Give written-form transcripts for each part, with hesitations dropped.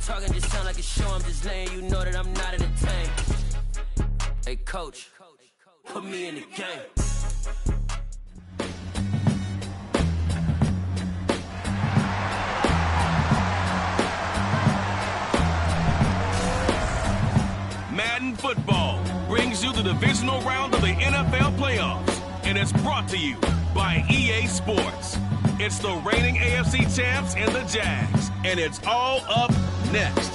talking just sound like a show. I'm just letting you know that I'm not entertained. Hey, coach, put me in the game. Madden Football brings you the divisional round of the NFL playoffs, and it's brought to you by EA Sports. It's the reigning AFC champs and the Jags, and it's all up next.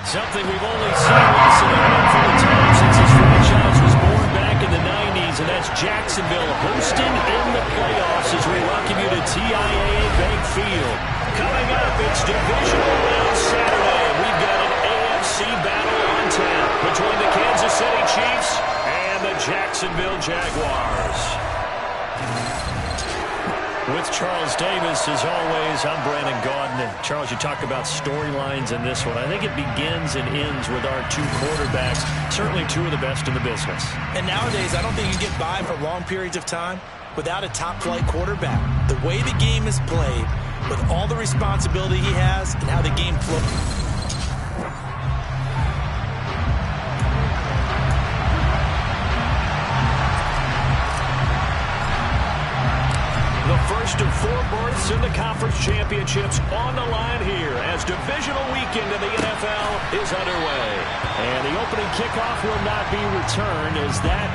Something we've only seen less than a handful of times since this franchise was born back in the 90s, and that's Jacksonville hosting in the playoffs as we welcome you to TIAA Bank Field. Coming up, it's Divisional Round Saturday. We've got an AFC battle on tap between the Kansas City Chiefs and the Jacksonville Jaguars. With Charles Davis, as always, I'm Brandon Gaudin. Charles, you talk about storylines in this one. I think it begins and ends with our two quarterbacks, certainly two of the best in the business. And nowadays, I don't think you get by for long periods of time without a top-flight quarterback. The way the game is played, with all the responsibility he has and how the game flows. The first of four berths in the conference championships on the line here as divisional weekend in the NFL is underway. And the opening kickoff will not be returned as that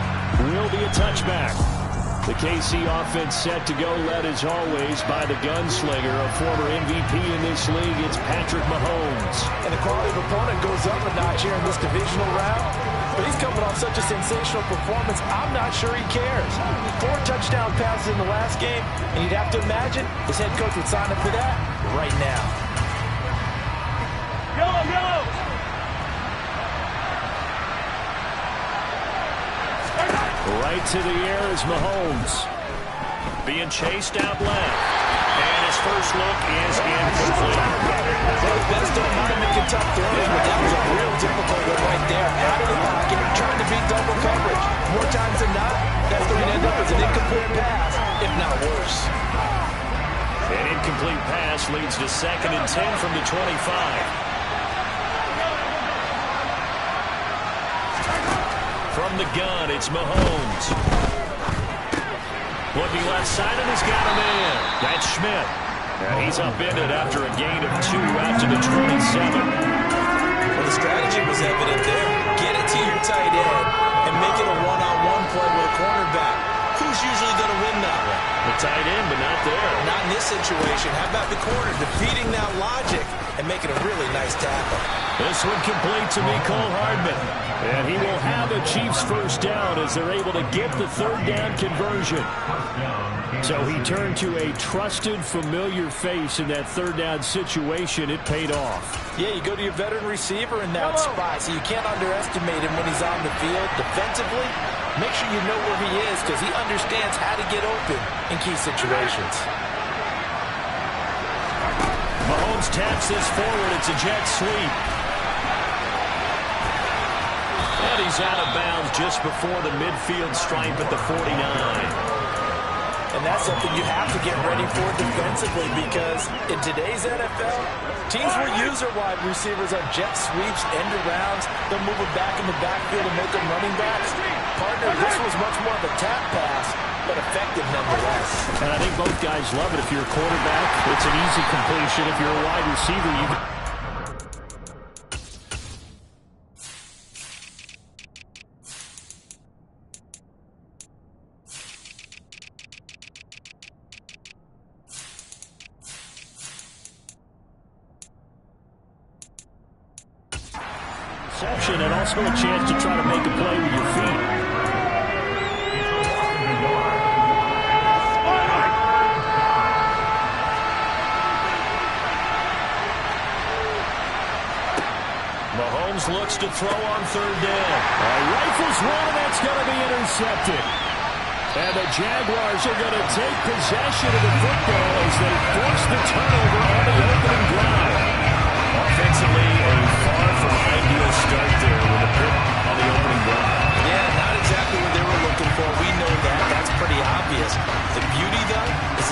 will be a touchback. The KC offense set to go, led as always by the gunslinger, a former MVP in this league. It's Patrick Mahomes. And the quality of opponent goes up a notch here in this divisional round. But he's coming off such a sensational performance, I'm not sure he cares. 4 touchdown passes in the last game, and you'd have to imagine his head coach would sign up for that right now. Yellow! Right to the air is Mahomes. Being chased out left. And his first look is incomplete. Well, best don't mind making tough throws, but that was a real difficult one right there. Out of the pocket, trying to beat double coverage. More times than not, that's going to end up as an incomplete pass, if not worse. An incomplete pass leads to 2nd and 10 from the 25. From the gun, it's Mahomes. Looking left side, and he's got him in. That's Schmidt. And he's upended after a gain of 2 out to the 27. Well, the strategy was evident there. Get it to your tight end and make it a one-on-one play with a cornerback. Who's usually going to win that one? The tight end, but not there. Not in this situation. How about the corner defeating that logic and making a really nice tackle? This one complete to Mecole Hardman. And he will have a Chiefs first down as they're able to get the 3rd down conversion. So he turned to a trusted, familiar face in that 3rd down situation. It paid off. Yeah, you go to your veteran receiver in that spot, so you can't underestimate him when he's on the field. Defensively, make sure you know where he is because he understands how to get open in key situations. Mahomes taps this forward. It's a jet sweep. And he's out of bounds just before the midfield stripe at the 49. And that's something you have to get ready for defensively because in today's NFL, teams will use their wide receivers on jet sweeps, end arounds. They'll move it back in the backfield and make them running backs. Partner, this was much more of a tap pass, but effective nonetheless. And I think both guys love it. If you're a quarterback, it's an easy completion. If you're a wide receiver, you can... Reception and also a chance to try to make a play with your feet. Mahomes looks to throw on 3rd down. Rifles one, and that's going to be intercepted. And the Jaguars are going to take possession of the football as they force the turnover on the opening drive. Offensively, a far from ideal start there with a pick on the opening drive. Yeah, not exactly what they were looking for. We know that. That's pretty obvious. The beauty, though, is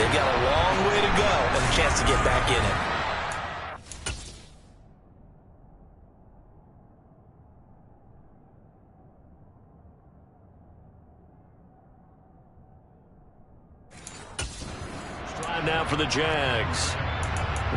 They've got a long way to go and a chance to get back in it. Time now for the Jags.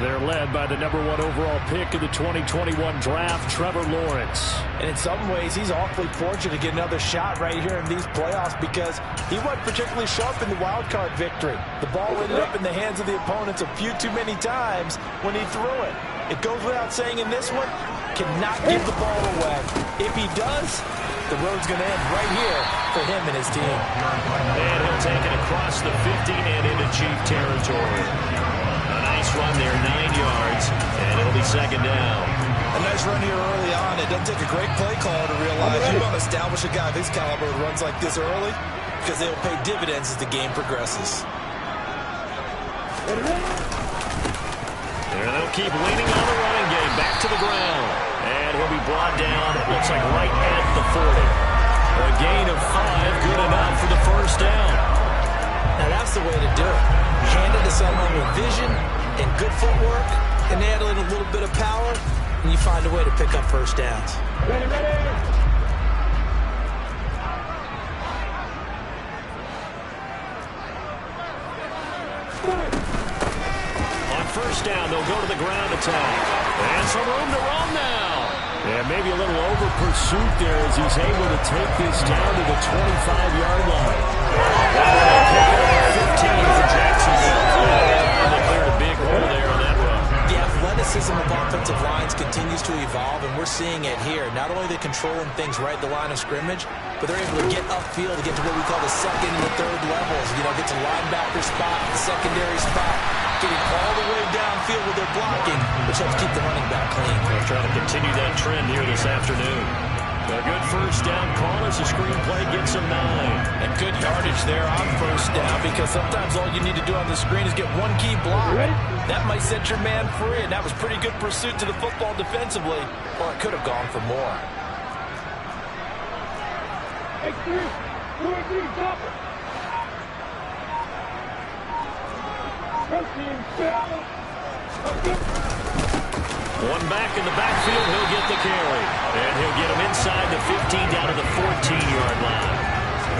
They're led by the #1 overall pick of the 2021 draft, Trevor Lawrence. And in some ways, he's awfully fortunate to get another shot right here in these playoffs because he wasn't particularly sharp in the wild card victory. The ball ended up in the hands of the opponents a few too many times when he threw it. It goes without saying in this one, cannot give the ball away. If he does, the road's going to end right here for him and his team. And he'll take it across the 50 and into Chief territory. A nice run there, 9 yards, and it'll be second down. A nice run here early on. It doesn't take a great play call to realize you want to establish a guy of his caliber who runs like this early because they will pay dividends as the game progresses. And they'll keep leaning on the running game. Back to the ground. And he'll be brought down, it looks like right at the 40. A gain of 5, good enough for the first down. Now that's the way to do it. Hand it to someone with vision and good footwork, and add in a little bit of power, and you find a way to pick up first downs. On first down, they'll go to the ground attack. And some room to run now. And maybe a little over pursuit there as he's able to take this down to the 25-yard line. 15 for Jacksonville. And they cleared a big hole there on that run. The athleticism of offensive lines continues to evolve, and we're seeing it here. Not only are they controlling things right at the line of scrimmage, but they're able to get upfield to get to what we call the second and the third levels. You know, get to linebacker spot, the secondary spot, getting all the way downfield with their blocking, which helps keep the running back clean. They're trying to continue that trend here this afternoon. A good first down call as the screenplay gets them 9. And good yardage there on first down because sometimes all you need to do on the screen is get one key block. That might set your man free, and that was pretty good pursuit to the football defensively, or it could have gone for more. One back in the backfield, he'll get the carry. And he'll get him inside the 15 down to the 14-yard line.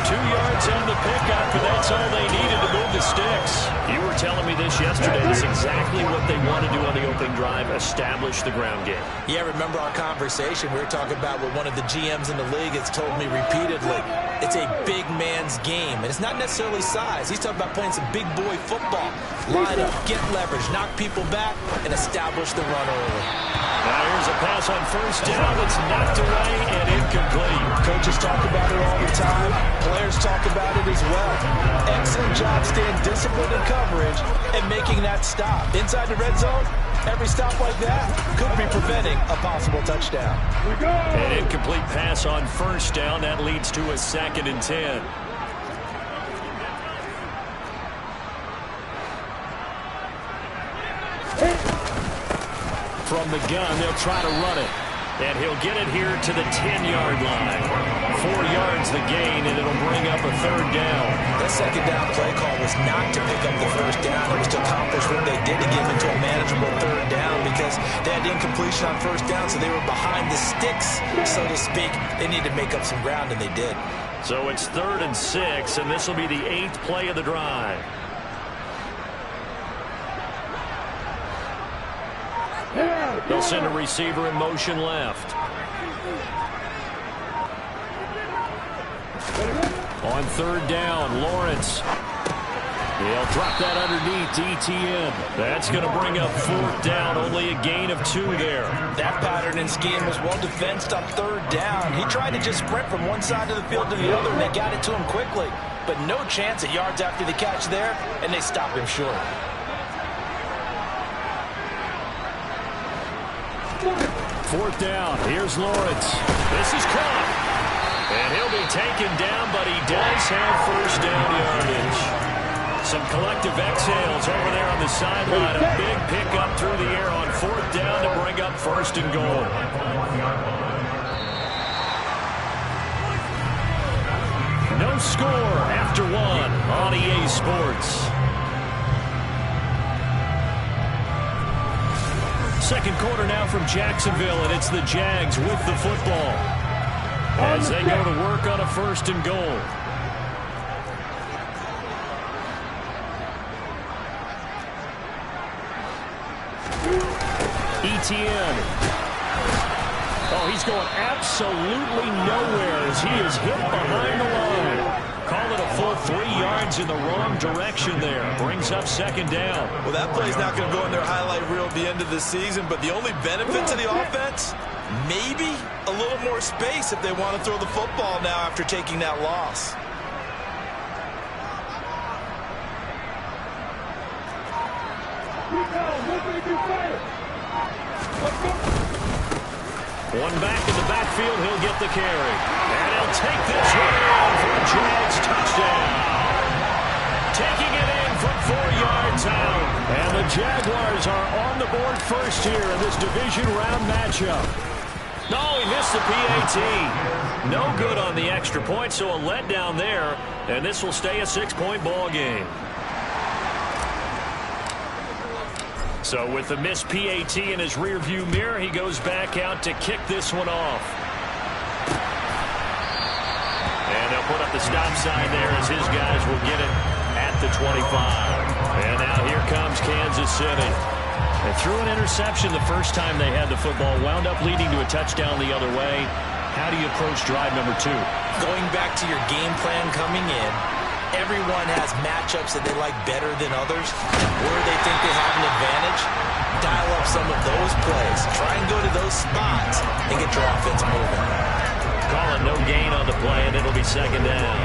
2 yards on the pickup, and that's all they needed to move the sticks. You were telling me this yesterday. This is exactly what they want to do on the opening drive, establish the ground game. Yeah, remember our conversation. We were talking about what one of the GMs in the league has told me repeatedly. It's a big man's game, and it's not necessarily size. He's talking about playing some big boy football. Line up, get leverage, knock people back, and establish the run early. Now here's a pass on first down that's knocked away and incomplete. Coaches talk about it all the time. Players talk about it as well. Excellent job staying disciplined in coverage and making that stop. Inside the red zone, every stop like that could be preventing a possible touchdown. An incomplete pass on first down. That leads to a 2nd and 10. From the gun, they'll try to run it. And he'll get it here to the 10-yard line. 4 yards the gain, and it'll bring up a 3rd down. That second down play call was not to pick up the first down. It was to accomplish what they did to get into a manageable 3rd down because they had incompletion on first down, so they were behind the sticks, so to speak. They needed to make up some ground, and they did. So it's 3rd and 6, and this will be the 8th play of the drive. They'll send a receiver in motion left. On 3rd down, Lawrence. They'll drop that underneath to ETN. That's going to bring up 4th down, only a gain of 2 there. That pattern and scheme was well defensed on 3rd down. He tried to just sprint from one side of the field to the other, and they got it to him quickly. But no chance at yards after the catch there, and they stopped him short. 4th down. Here's Lawrence. This is caught. And he'll be taken down, but he does have first down yardage. Some collective exhales over there on the sideline. A big pickup through the air on 4th down to bring up 1st and goal. No score after 1 on EA Sports. second quarter now from Jacksonville, and it's the Jags with the football as they go to work on a 1st and goal. Etienne. Oh, he's going absolutely nowhere as he is hit behind the line. Call it a full 3 yards in the wrong direction there. Brings up 2nd down. Well, that play's not going to go in their highlight reel at the end of the season, but the only benefit to the offense, maybe a little more space if they want to throw the football now after taking that loss. One back in the backfield, he'll get the carry. And he'll take this one in for a Jags touchdown. Taking it in from 4 yards out. And the Jaguars are on the board first here in this division round matchup. No, he missed the PAT. No good on the extra point, so a letdown there. And this will stay a 6-point ball game. So with the missed PAT in his rearview mirror, he goes back out to kick this one off. And they'll put up the stop sign there as his guys will get it at the 25. And now here comes Kansas City. They threw an interception the first time they had the football, wound up leading to a touchdown the other way. How do you approach drive number 2? Going back to your game plan coming in, everyone has matchups that they like better than others. Where they think they have an advantage, dial up some of those plays. Try and go to those spots and get your offense moving. Calling no gain on the play, and it'll be 2nd down.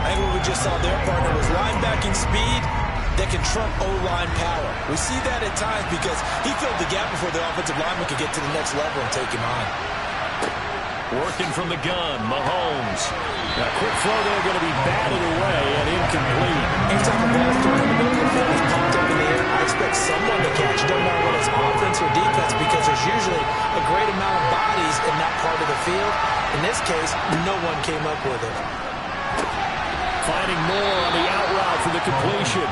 I think what we just saw their partner was linebacking speed that can trump O-line power. We see that at times because he filled the gap before the offensive lineman could get to the next level and take him on. Working from the gun, Mahomes. A quick throw there going to be batted away and incomplete. Anytime a ball thrown in the middle of the field is popped up in the air, I expect someone to catch. Don't matter whether it's offense or defense, because there's usually a great amount of bodies in that part of the field. In this case, no one came up with it. Finding more on the out route for the completion.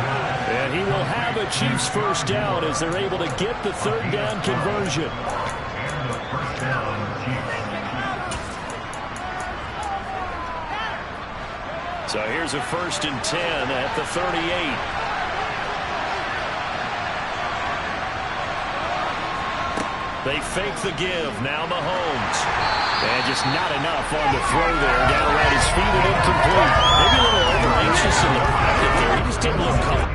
And he will have a Chiefs 1st down as they're able to get the 3rd down conversion. So here's a 1st and 10 at the 38. They fake the give. Now Mahomes. And just not enough on the throw there. Down around his feet and incomplete. Maybe a little over-anxious in the pocket there. He just didn't look comfortable.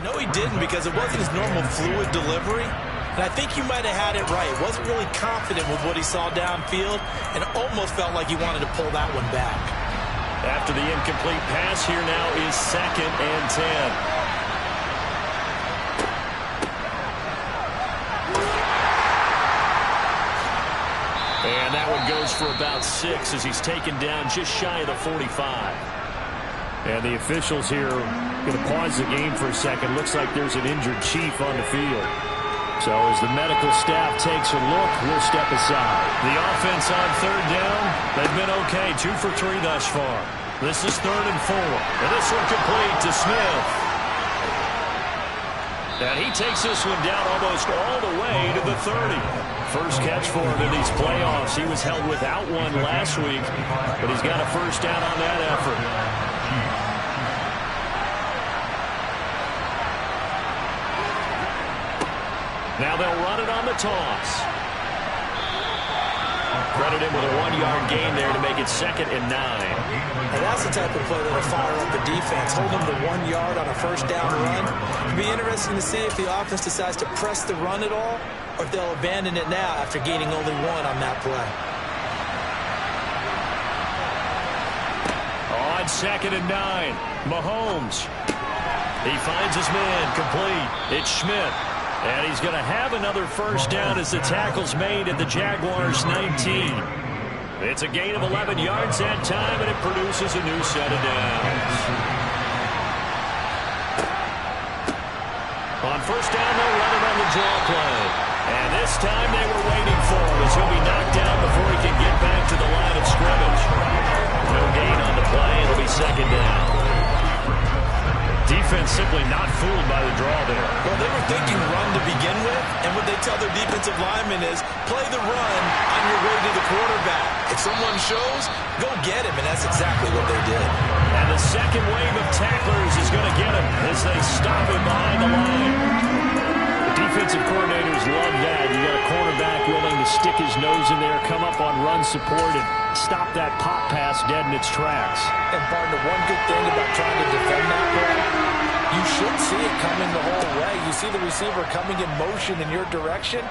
No, he didn't, because it wasn't his normal fluid delivery. And I think you might have had it right. Wasn't really confident with what he saw downfield and almost felt like he wanted to pull that one back. After the incomplete pass, here now is 2nd and 10. And that one goes for about 6 as he's taken down just shy of the 45. And the officials here going to pause the game for a second. Looks like there's an injured Chief on the field. So as the medical staff takes a look, we'll step aside. The offense on 3rd down, they've been okay. 2 for 3 thus far. This is 3rd and 4. And this one complete to Smith. And he takes this one down almost all the way to the 30. First catch for him in these playoffs. He was held without one last week, but he's got a 1st down on that effort. Now they'll run it on the toss. Credit him with a 1-yard gain there to make it 2nd and 9. And that's the type of play that'll fire up the defense. Hold them to 1 yard on a 1st down run. It'll be interesting to see if the offense decides to press the run at all, or if they'll abandon it now after gaining only 1 on that play. On 2nd and 9, Mahomes. He finds his man, complete. It's Schmidt. And he's going to have another 1st down as the tackle's made at the Jaguars 19. It's a gain of 11 yards that time, and it produces a new set of downs. On 1st down, they'll run it on the draw play. And this time they were waiting for him as he'll be knocked down before he can get back to the line of scrimmage. No gain on the play, second down. Defense simply not fooled by the draw there. Well, they were thinking run to begin with, and what they tell their defensive linemen is play the run on your way to the quarterback. If someone shows, go get him, and that's exactly what they did. And the second wave of tacklers is going to get him as they stop him behind the line. The defensive coordinators love that. You got a quarterback willing to stick his nose in there, come up on run support, and stop that pop pass dead in its tracks. And partner, one good thing about trying to defend that play, you should see it coming the whole way. You see the receiver coming in motion in your direction.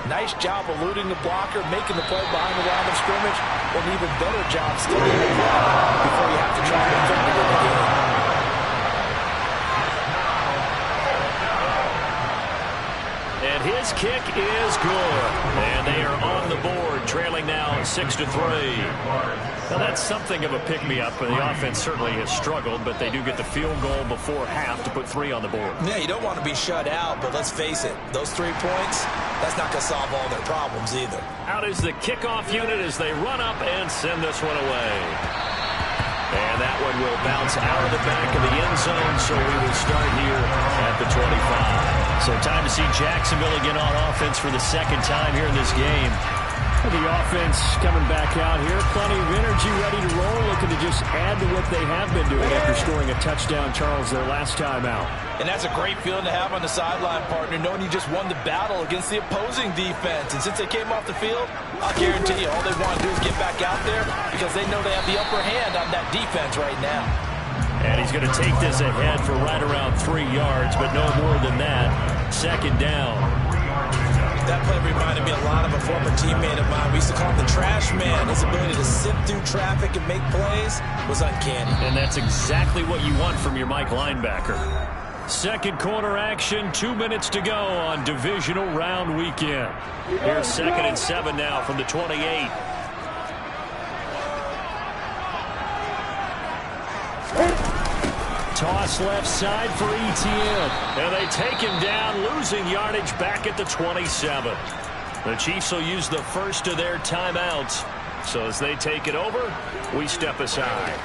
Nice job eluding the blocker, making the play behind the line of scrimmage. An even better job stealing the play before you have to try to defend it in the game. And his kick is good. And they are on the board, trailing now 6-3. Now that's something of a pick-me-up. The offense certainly has struggled, but they do get the field goal before half to put 3 on the board. Yeah, you don't want to be shut out, but let's face it, those 3 points, that's not going to solve all their problems either. Out is the kickoff unit as they run up and send this one away. And that one will bounce out of the back of the end zone, so we will start here at the 25. So time to see Jacksonville again on offense for the second time here in this game. The offense coming back out here, plenty of energy, ready to roll, looking to just add to what they have been doing after scoring a touchdown, Charles, their last time out. And that's a great feeling to have on the sideline, partner, knowing you just won the battle against the opposing defense. And since they came off the field, I'll guarantee you all they want to do is get back out there because they know they have the upper hand on that defense right now. And he's going to take this ahead for right around 3 yards, but no more than that. Second down. That play reminded me a lot of a former teammate of mine. We used to call him the trash man. His ability to sift through traffic and make plays was uncanny. And that's exactly what you want from your Mike linebacker. Second quarter action, 2 minutes to go on divisional round weekend. Here's 2nd and 7 now from the 28. Toss left side for Etienne. And they take him down, losing yardage back at the 27. The Chiefs will use the first of their timeouts. So as they take it over, we step aside.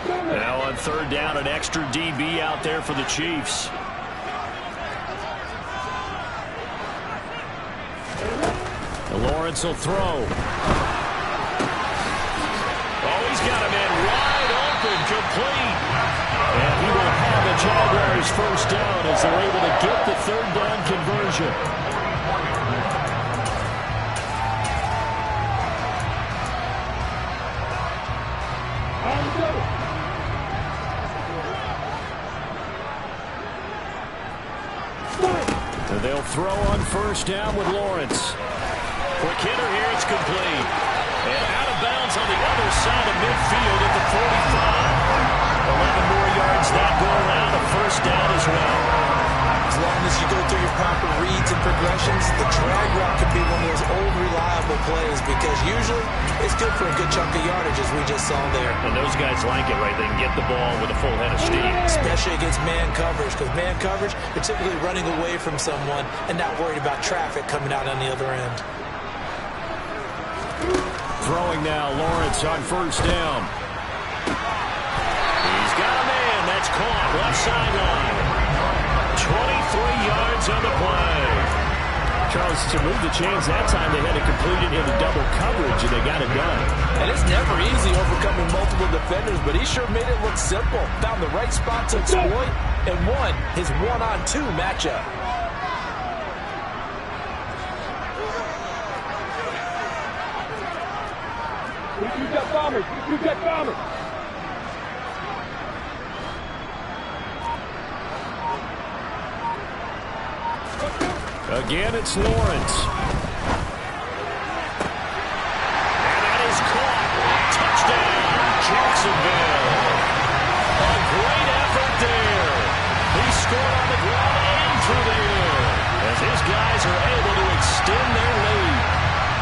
Now on 3rd down, an extra DB out there for the Chiefs. Lawrence will throw. Oh, he's got a man wide open, complete. And he will have the Jaguars first down as they're able to get the 3rd down conversion. And they'll throw on 1st down with Lawrence. Quick hitter here, it's complete. And out of bounds on the other side of midfield at the 45. 11 more yards that go around, a 1st down as well. As long as you go through your proper reads and progressions, the drag route can be one of those old reliable plays because usually it's good for a good chunk of yardage as we just saw there. And those guys like it, right? They can get the ball with a full head of steam. Especially against man coverage because man coverage, they're typically running away from someone and not worried about traffic coming out on the other end. Throwing now, Lawrence on 1st down. He's got a man. That's caught. Left sideline. 23 yards on the play. Charles, to move the chains that time, they had to complete it into double coverage, and they got it done. And it's never easy overcoming multiple defenders, but he sure made it look simple. Found the right spot to exploit and won his 1-on-2 matchup. You got bombers. You got bombers. Again, it's Lawrence. And that is caught. Touchdown, Jacksonville. A great effort there. He scored on the ground and through the air as his guys are able to extend their lead.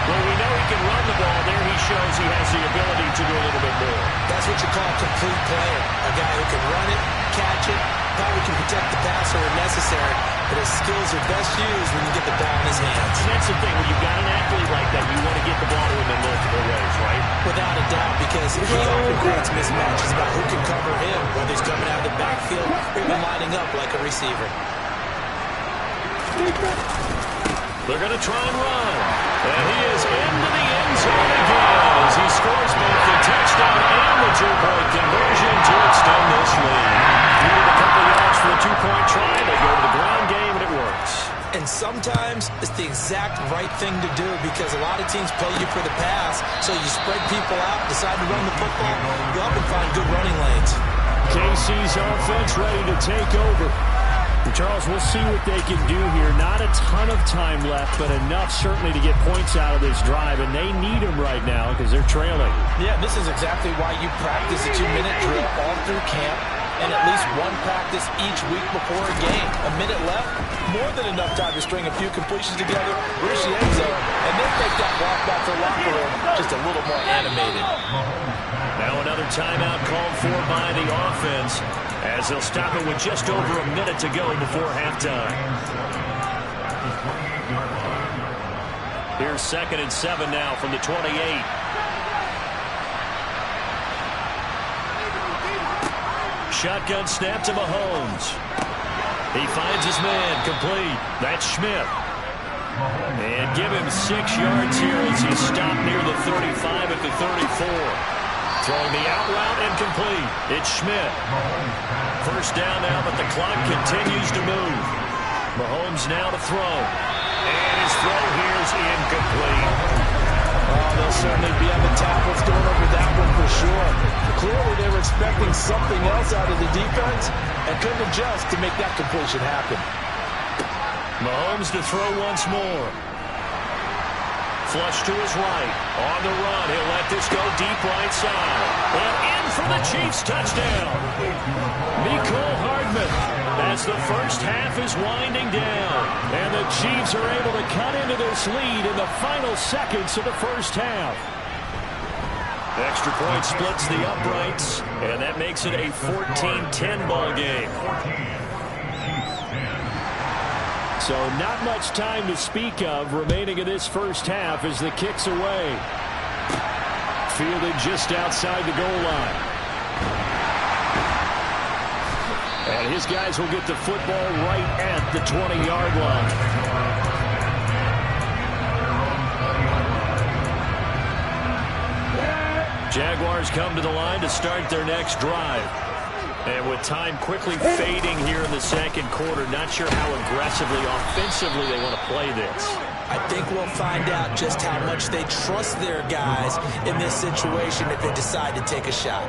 Well, we know he can run the ball. There he shows he has the ability to do a little bit more. That's what you call a complete player. A guy who can run it, catch it, probably can protect the passer so are necessary, but his skills are best used when you get the ball in his hands. And that's the thing. When you've got an athlete like that, you want to get the ball to him in multiple ways, right? Without a doubt, because he often creates mismatches about who can cover him, whether he's coming out of the backfield or even lining up like a receiver. They're going to try and run. And he is into the end zone again as he scores both the touchdown and the two-point conversion to extend this lead. Needed a couple yards for the two-point try. They go to the ground game, and it works. And sometimes it's the exact right thing to do because a lot of teams play you for the pass, so you spread people out, decide to run the football, you often find good running lanes. KC's offense ready to take over. Charles, we'll see what they can do here. Not a ton of time left, but enough certainly to get points out of this drive, and they need them right now because they're trailing. Yeah, this is exactly why you practice a 2-minute drill all through camp and at least one practice each week before a game. A minute left, more than enough time to string a few completions together, reach the end zone, and then take that walk back to the locker room just a little more animated. Now another timeout called for by the offense, as they'll stop it with just over a minute to go before halftime. Here's 2nd and 7 now from the 28. Shotgun snap to Mahomes. He finds his man complete. That's Schmidt. And give him 6 yards here as he's stopped near the 35 at the 34. Throwing the out route incomplete. It's Schmidt. First down now, but the clock continues to move. Mahomes now to throw. And his throw here is incomplete. Oh, they'll certainly be on the tablets going over that one for sure. Clearly they were expecting something else out of the defense and couldn't adjust to make that completion happen. Mahomes to throw once more. Flush to his right. On the run. He'll let this go deep right side. And in for the Chiefs touchdown. Mecole Hardman as the first half is winding down. And the Chiefs are able to cut into this lead in the final seconds of the first half. Extra point splits the uprights. And that makes it a 14-10 ball game. So not much time to speak of remaining in this first half as the kick's away. Fielded just outside the goal line. And his guys will get the football right at the 20-yard line. Jaguars come to the line to start their next drive. And with time quickly fading here in the second quarter, not sure how aggressively, offensively they want to play this. I think we'll find out just how much they trust their guys in this situation if they decide to take a shot.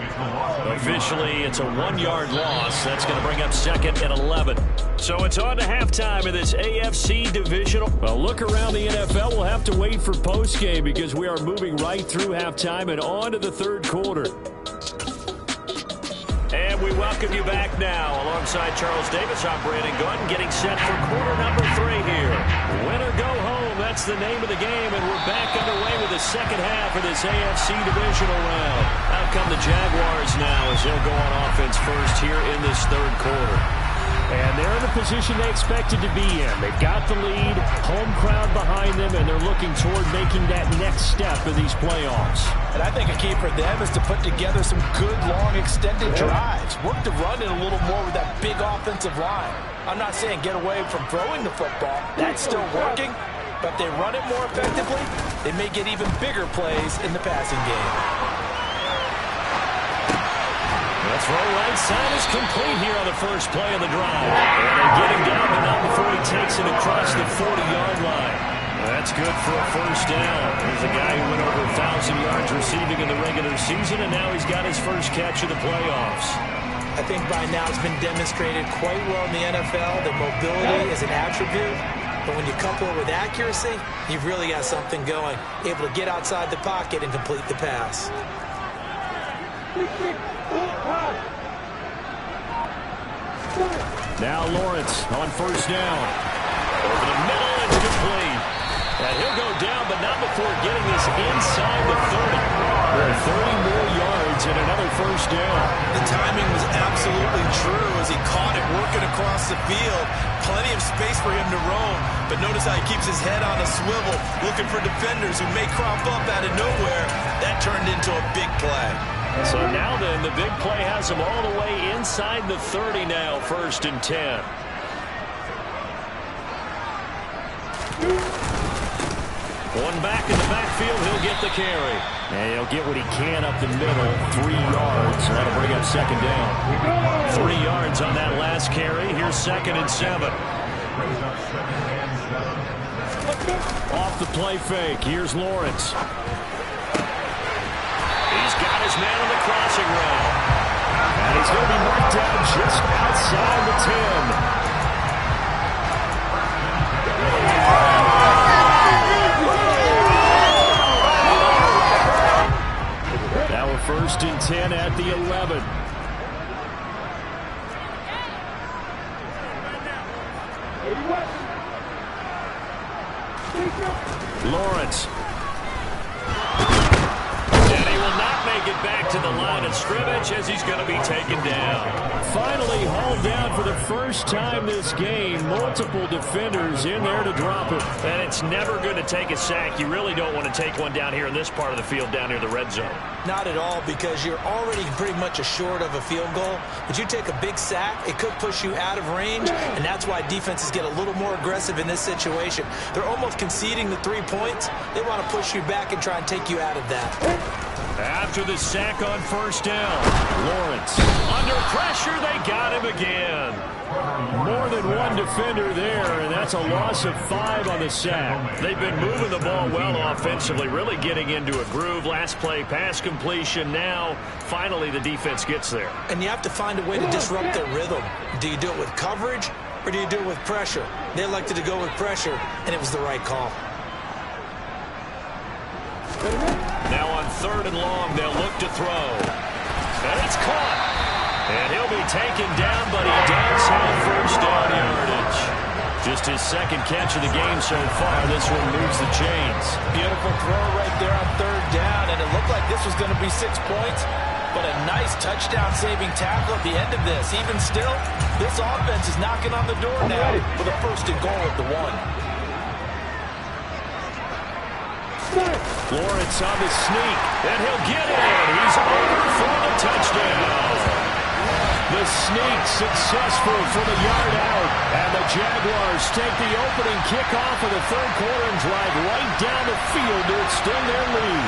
Officially, it's a 1-yard loss. That's going to bring up 2nd and 11. So it's on to halftime of this AFC Divisional. Well, look around the NFL. We'll have to wait for postgame because we are moving right through halftime and on to the third quarter. And we welcome you back now. Alongside Charles Davis, I'm Brandon Gunn, getting set for quarter number 3 here. Win or go home, that's the name of the game, and we're back underway with the second half of this AFC Divisional round. Out come the Jaguars now as they'll go on offense first here in this third quarter. And they're in the position they expected to be in. They've got the lead, home crowd behind them, and they're looking toward making that next step in these playoffs. And I think a key for them is to put together some good, long, extended drives. Work the run in a little more with that big offensive line. I'm not saying get away from throwing the football. That's still working. But if they run it more effectively, they may get even bigger plays in the passing game. The throw right side is complete here on the first play of the drive. And they get him down, but not before he takes it across the 40-yard line. That's good for a first down. He's a guy who went over 1,000 yards receiving in the regular season, and now he's got his first catch of the playoffs. I think by now it's been demonstrated quite well in the NFL that mobility is an attribute. But when you couple it with accuracy, you've really got something going. Able to get outside the pocket and complete the pass. Now Lawrence on first down. Over the middle and complete. And he'll go down, but not before getting this inside the 30. 30 more yards and another first down. The timing was absolutely true as he caught it working across across the field. Plenty of space for him to roam. But notice how he keeps his head on a swivel, looking for defenders who may crop up out of nowhere. That turned into a big play. So now then, the big play has him all the way inside the 30 now, 1st and 10. One back in the backfield, he'll get the carry. And he'll get what he can up the middle, 3 yards. That'll bring up 2nd down. 3 yards on that last carry. Here's 2nd and 7. Off the play fake. Here's Lawrence. He's got his man on the crossing route. And he's going to be marked down just outside the 10. Now we're 1st and 10 at the 11. Lawrence. And he will not make it back to the line of scrimmage as he's going to be taken down. Finally hauled down for the first time this game. Multiple defenders in there to drop it. And it's never going to take a sack. You really don't want to take one down here in this part of the field down near the red zone. Not at all, because you're already pretty much assured of a field goal. But you take a big sack, it could push you out of range, and that's why defenses get a little more aggressive in this situation. They're almost conceding the 3 points. They want to push you back and try and take you out of that. After the sack on 1st down, Lawrence. Under pressure, they got him again. More than one defender there, and that's a loss of 5 on the sack. They've been moving the ball well offensively, really getting into a groove. Last play, pass completion. Now, finally, the defense gets there. And you have to find a way to disrupt their rhythm. Do you do it with coverage, or do you do it with pressure? They elected to go with pressure, and it was the right call. Now on 3rd and long, they'll look to throw. And it's caught. And he'll be taken down, but he does have 1st down yardage. Just his 2nd catch of the game so far. This one moves the chains. Beautiful throw right there on 3rd down, and it looked like this was going to be 6 points, but a nice touchdown-saving tackle at the end of this. Even still, this offense is knocking on the door now with a 1st and goal at the 1. Lawrence on the sneak, and he'll get it. He's over for the touchdown. The sneak successful from a yard out, and the Jaguars take the opening kickoff of the 3rd quarter and drive right down the field to extend their lead.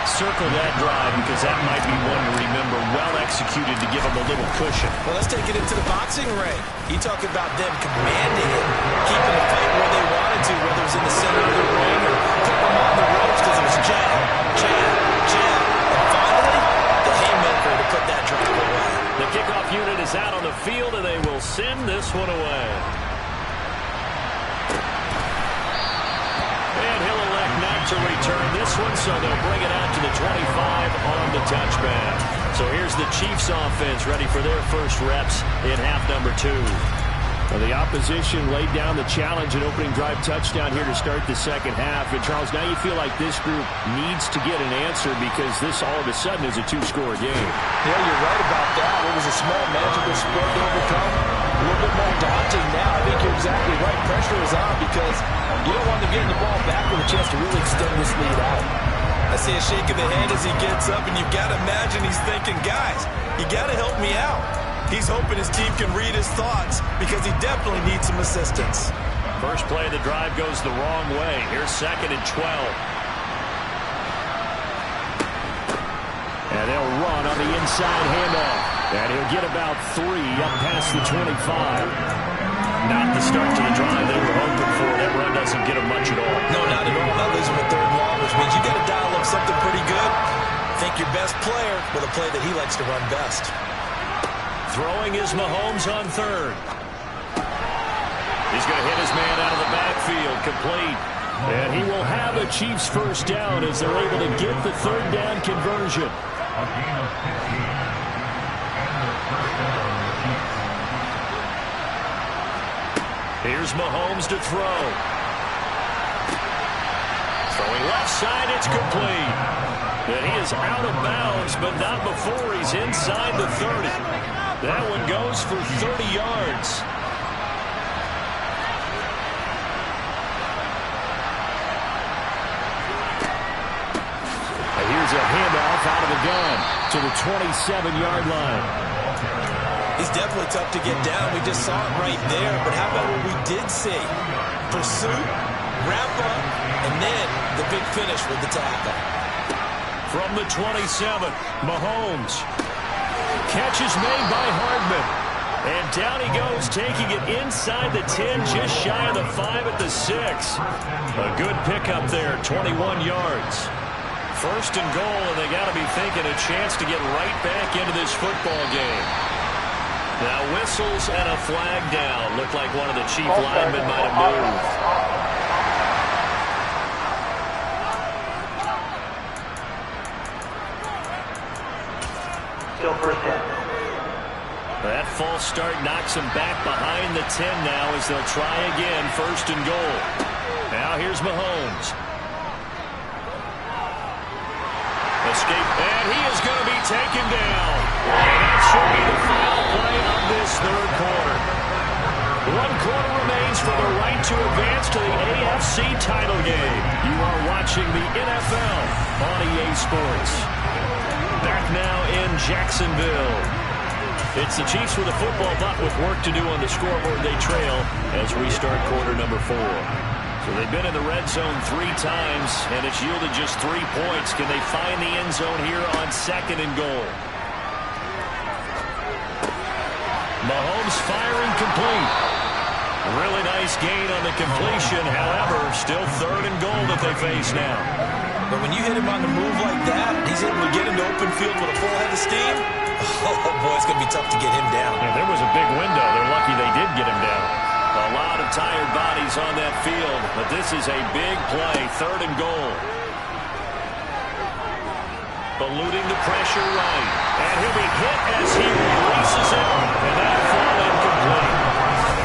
Circle that drive because that might be one to remember. Well executed to give them a little cushion. Well, let's take it into the boxing ring. You talk about them commanding it, keeping the fight where they wanted to, whether it was in the center of the ring or putting them on the ropes because it was jab, jab, jab. And finally, the haymaker to put that drive away. The kickoff unit is out on the field, and they will send this one away. And he'll elect not to return this one, so they'll bring it out to the 25 on the touchback. So here's the Chiefs offense ready for their first reps in half number 2. Well, the opposition laid down the challenge and opening drive touchdown here to start the 2nd half. And, Charles, now you feel like this group needs to get an answer because this all of a sudden is a 2-score game. Yeah, you're right about that. It was a small, manageable spread to overcome. A little bit more daunting now. I think you're exactly right. Pressure is on because you don't want to get the ball back with a chance to really extend this lead out. I see a shake of the head as he gets up, and you've got to imagine he's thinking, guys, you got to help me out. He's hoping his team can read his thoughts because he definitely needs some assistance. First play of the drive goes the wrong way. Here's 2nd and 12. And they'll run on the inside handoff. And he'll get about 3 up past the 25. Not the start to the drive they were hoping for. That run doesn't get them much at all. No, not at all. That leaves him a 3rd and long, which means you got to dial up something pretty good. Think your best player with a play that he likes to run best. Throwing is Mahomes on 3rd. He's going to hit his man out of the backfield, complete. And he will have a Chiefs 1st down as they're able to get the 3rd down conversion. Here's Mahomes to throw. Throwing left side, it's complete. And he is out of bounds, but not before he's inside the 30. That one goes for 30 yards. Here's a handoff out of the gun to the 27-yard line. He's definitely tough to get down. We just saw it right there. But how about what we did see? Pursuit, wrap up, and then the big finish with the tackle. From the 27, Mahomes. Catch is made by Hardman. And down he goes, taking it inside the 10, just shy of the 5 at the 6. A good pickup there, 21 yards. First and goal, and they got to be thinking a chance to get right back into this football game. Now whistles and a flag down. Looked like one of the chief linemen might have moved. Still first down. That false start knocks him back behind the 10 now as they'll try again, first and goal. Now here's Mahomes. Escape, and he is going to be taken down. And that should be the final play of this third quarter. 1 quarter remains for the right to advance to the AFC title game. You are watching the NFL on EA Sports. Back now in Jacksonville. It's the Chiefs with a football, but with work to do on the scoreboard. They trail as we start quarter number 4. So they've been in the red zone 3 times, and it's yielded just 3 points. Can they find the end zone here on second and goal? Mahomes firing complete. Really nice gain on the completion. However, still third and goal that they face now. But when you hit him on the move like that, he's able to get into open field with a full head of steam. Oh, boy, it's going to be tough to get him down. Yeah, there was a big window. They're lucky they did get him down. A lot of tired bodies on that field, but this is a big play, third and goal. Eluding the pressure right, and he'll be hit as he releases it, and that'll fall incomplete.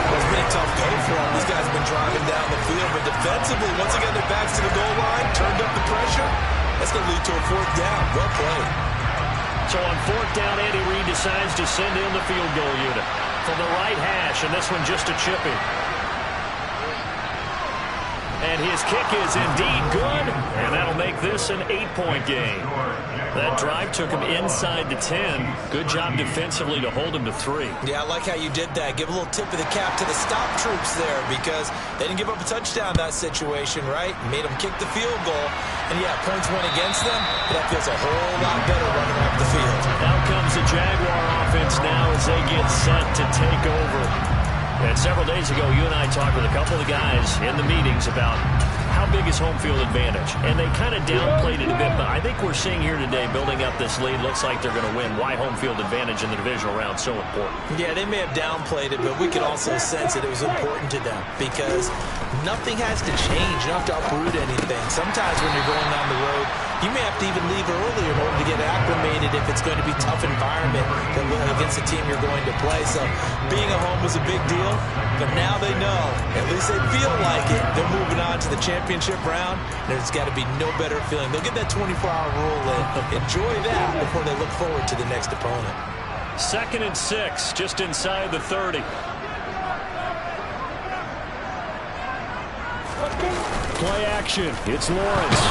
Well, it's been a tough go for him. These guys have been driving down the field, but defensively, once they got their backs to the goal line, turned up the pressure, that's going to lead to a fourth down. Well played. So on fourth down, Andy Reid decides to send in the field goal unit from the right hash, and this one just a chipping. And his kick is indeed good, and that'll make this an 8-point game. That drive took him inside the 10. Good job defensively to hold him to 3. Yeah, I like how you did that. Give a little tip of the cap to the stop troops there because they didn't give up a touchdown in that situation, right? Made them kick the field goal. And, yeah, points went against them, but that feels a whole lot better running off the field. Out comes the Jaguar offense now as they get set to take over. And several days ago, you and I talked with a couple of the guys in the meetings about how big is home field advantage. And they kind of downplayed it a bit, but I think we're seeing here today, building up this lead, looks like they're going to win. Why home field advantage in the divisional round so important? Yeah, they may have downplayed it, but we could also sense that it was important to them because nothing has to change. You don't have to uproot anything. Sometimes when you're going down the road, you may have to even leave early in order to get acclimated if it's going to be a tough environment against the team you're going to play. So being at home was a big deal, but now they know, at least they feel like it. They're moving on to the championship round. There's got to be no better feeling. They'll get that 24-hour rule in. Enjoy that before they look forward to the next opponent. 2nd and 6, just inside the 30. Play action. It's Lawrence.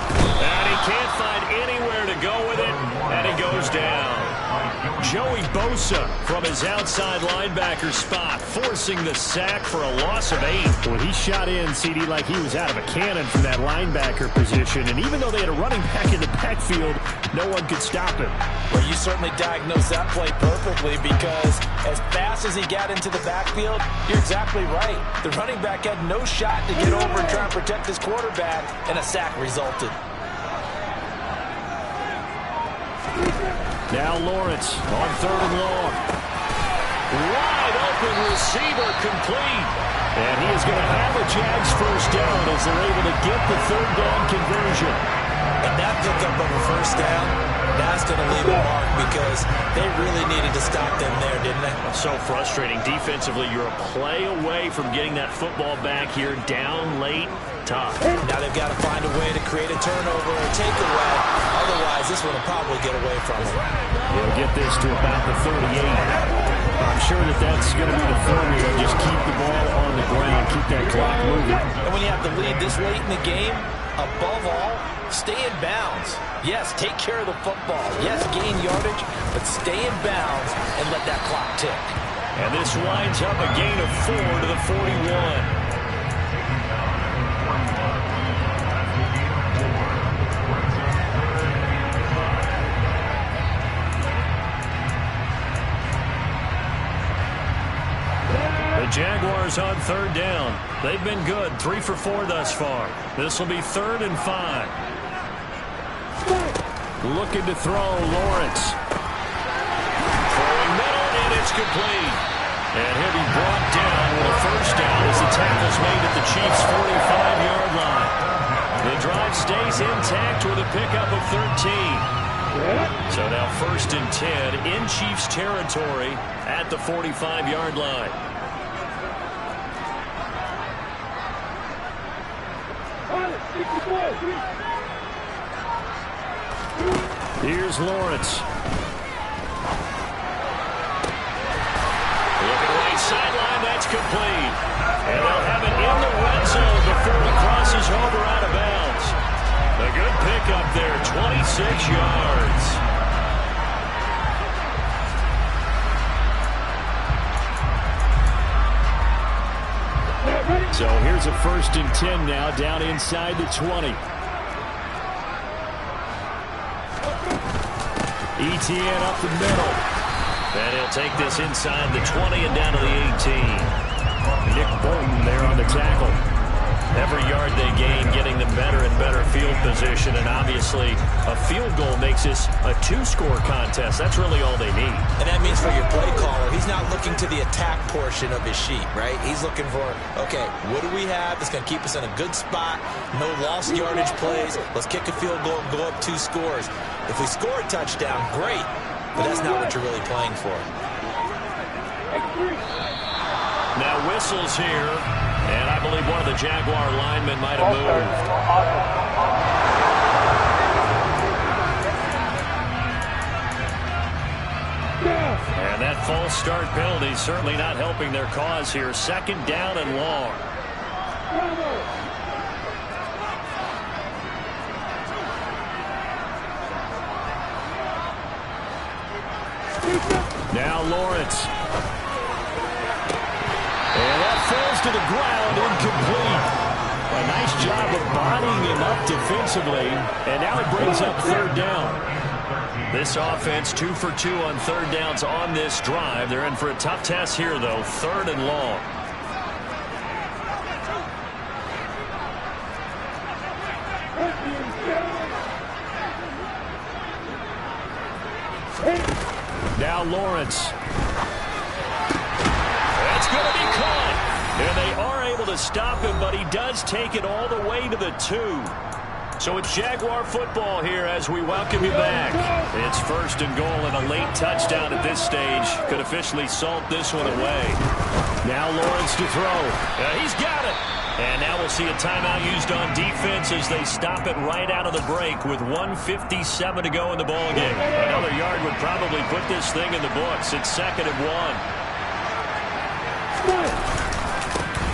And he can't find anywhere to go with it, and he goes down. Joey Bosa from his outside linebacker spot, forcing the sack for a loss of 8. Well, he shot in, CD, like he was out of a cannon from that linebacker position. And even though they had a running back in the backfield, no one could stop him. Well, you certainly diagnosed that play perfectly because as fast as he got into the backfield, you're exactly right. The running back had no shot to get over and try and protect his quarterback, and a sack resulted. Now Lawrence on 3rd and long. Wide open receiver complete. And he is going to have a Jags first down as they're able to get the 3rd down conversion. And that pickup of a first down, that's going to leave a mark because they really needed to stop them there, didn't they? So frustrating. Defensively, you're a play away from getting that football back here down late. Tough. Now they've got to find a way to create a turnover or a takeaway. Otherwise, this one will probably get away from him. He'll get this to about the 38. I'm sure that's going to be the formula. Just keep the ball on the ground, keep that clock moving. And when you have the lead this late in the game, above all, stay in bounds. Yes, take care of the football. Yes, gain yardage, but stay in bounds and let that clock tick. And this winds up a gain of 4 to the 41. Jaguars on third down. They've been good, 3 for 4 thus far. This will be 3rd and 5. Looking to throw, Lawrence. Throwing middle, and it's complete. And he'll be brought down with a first down as the tackle's made at the Chiefs' 45-yard line. The drive stays intact with a pickup of 13. So now 1st and 10 in Chiefs territory at the 45-yard line. Here's Lawrence. Looking right sideline, that's complete. And they'll have it in the red zone before he crosses over out of bounds. A good pickup there, 26 yards. So here's a 1st and 10 now, down inside the 20. Etienne up the middle. And he'll take this inside the 20 and down to the 18. Nick Bolton there on the tackle. Every yard they gain, getting them better and better field position. And obviously, a field goal makes this a 2-score contest. That's really all they need. And that means for your play caller, he's not looking to the attack portion of his sheet, right? He's looking for, okay, what do we have that's going to keep us in a good spot? No lost yardage plays. Let's kick a field goal and go up 2 scores. If we score a touchdown, great. But that's not what you're really playing for. Now whistles here. And I believe one of the Jaguar linemen might have moved. And that false start penalty certainly not helping their cause here. 2nd down and long. Now Lawrence. And that falls to the ground, incomplete. A nice job of bodying him up defensively, and now it brings up 3rd down. This offense 2 for 2 on 3rd downs on this drive. They're in for a tough test here, though, 3rd and long. Now Lawrence. That's going to be caught. And they are able to stop him, but he does take it all the way to the 2. So it's Jaguar football here as we welcome you back. It's 1st and goal, and a late touchdown at this stage could officially salt this one away. Now Lawrence to throw. He's got it. And now we'll see a timeout used on defense as they stop it right out of the break with 1:57 to go in the ballgame. Another yard would probably put this thing in the books. It's 2nd and 1.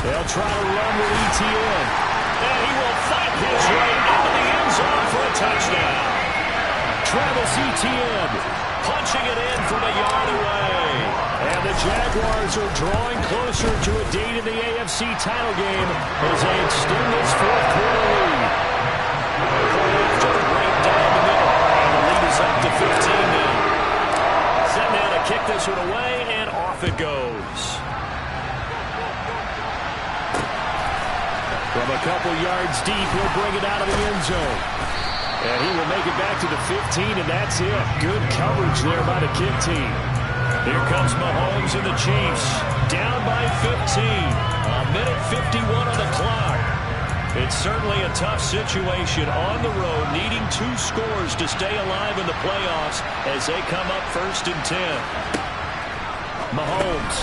They'll try to run with Etienne. And he will fight his way into the end zone for a touchdown. Travis Etienne punching it in from a yard away. And the Jaguars are drawing closer to a date in the AFC title game as they extend this 4th quarter lead. After the break down the middle, and the lead is up to 15 now. Set now to kick this one away, and off it goes. From a couple yards deep, he'll bring it out of the end zone. And he will make it back to the 15, and that's it. Good coverage there by the kick team. Here comes Mahomes and the Chiefs. Down by 15. A minute 51 on the clock. It's certainly a tough situation on the road, needing 2 scores to stay alive in the playoffs as they come up 1st and 10. Mahomes.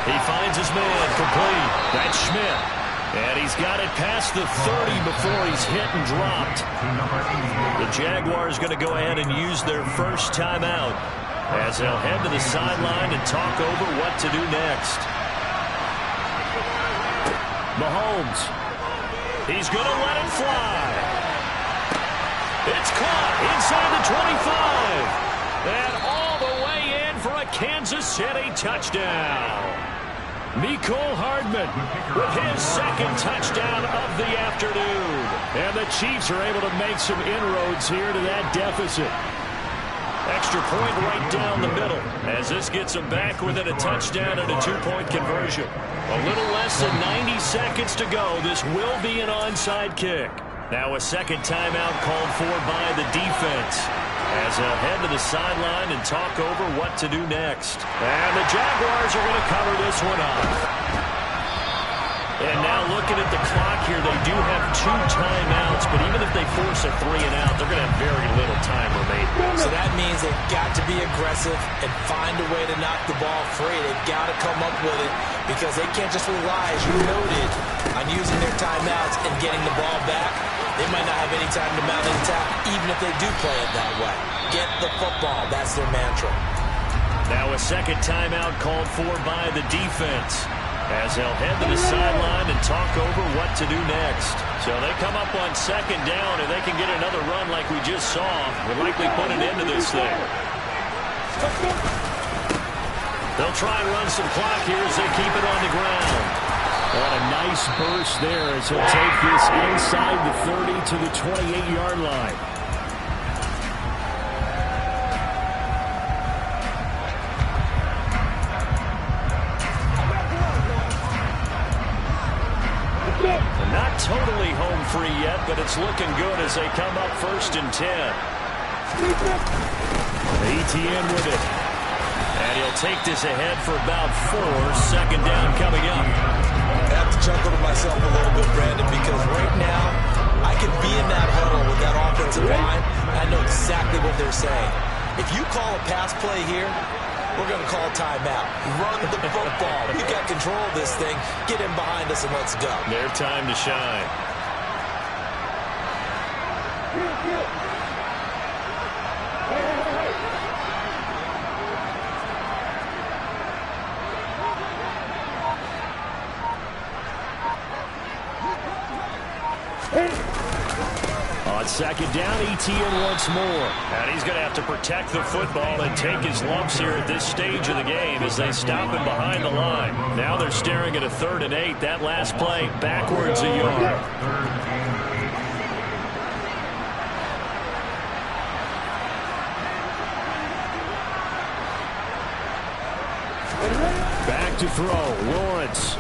He finds his man complete. That's Schmidt. And he's got it past the 30 before he's hit and dropped. The Jaguars going to go ahead and use their first timeout as they'll head to the sideline and talk over what to do next. Mahomes. He's going to let it fly. It's caught inside the 25. And all the way in for a Kansas City touchdown. Mecole Hardman with his second touchdown of the afternoon. And the Chiefs are able to make some inroads here to that deficit. Extra point right down the middle as this gets them back within a touchdown and a two-point conversion. A little less than 90 seconds to go. This will be an onside kick. Now a second timeout called for by the defense as they'll head to the sideline and talk over what to do next. And the Jaguars are going to cover this one up. And now looking at the clock here, they do have 2 timeouts, but even if they force a 3 and out, they're going to have very little time remaining. So that means they've got to be aggressive and find a way to knock the ball free. They've got to come up with it because they can't just rely, as you noted, on using their timeouts and getting the ball back. They might not have any time to mount an attack, even if they do play it that way. Get the football. That's their mantra. Now a second timeout called for by the defense as they'll head to the sideline and talk over what to do next. So they come up on second down, and they can get another run like we just saw. Would likely put an end to this thing. They'll try and run some clock here as they keep it on the ground. What a nice burst there as he'll take this inside the 30 to the 28-yard line. Not totally home free yet, but it's looking good as they come up 1st and 10. Etienne with it. And he'll take this ahead for about 4. Second down coming up. I have to chuckle to myself a little bit, Brandon, because right now I can be in that huddle with that offensive line. I know exactly what they're saying. If you call a pass play here, we're going to call timeout. Run the football. We've got control of this thing. Get in behind us and let's go. Their time to shine. On second down, Etienne once more. And he's going to have to protect the football and take his lumps here at this stage of the game as they stop him behind the line. Now they're staring at a 3rd and 8. That last play backwards a yard. Back to throw. Lawrence.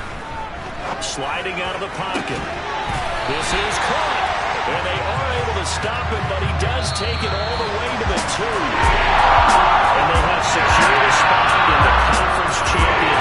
Sliding out of the pocket. This is caught. And they are able to stop him, but he does take it all the way to the 2. And they have secured a spot in the conference championship.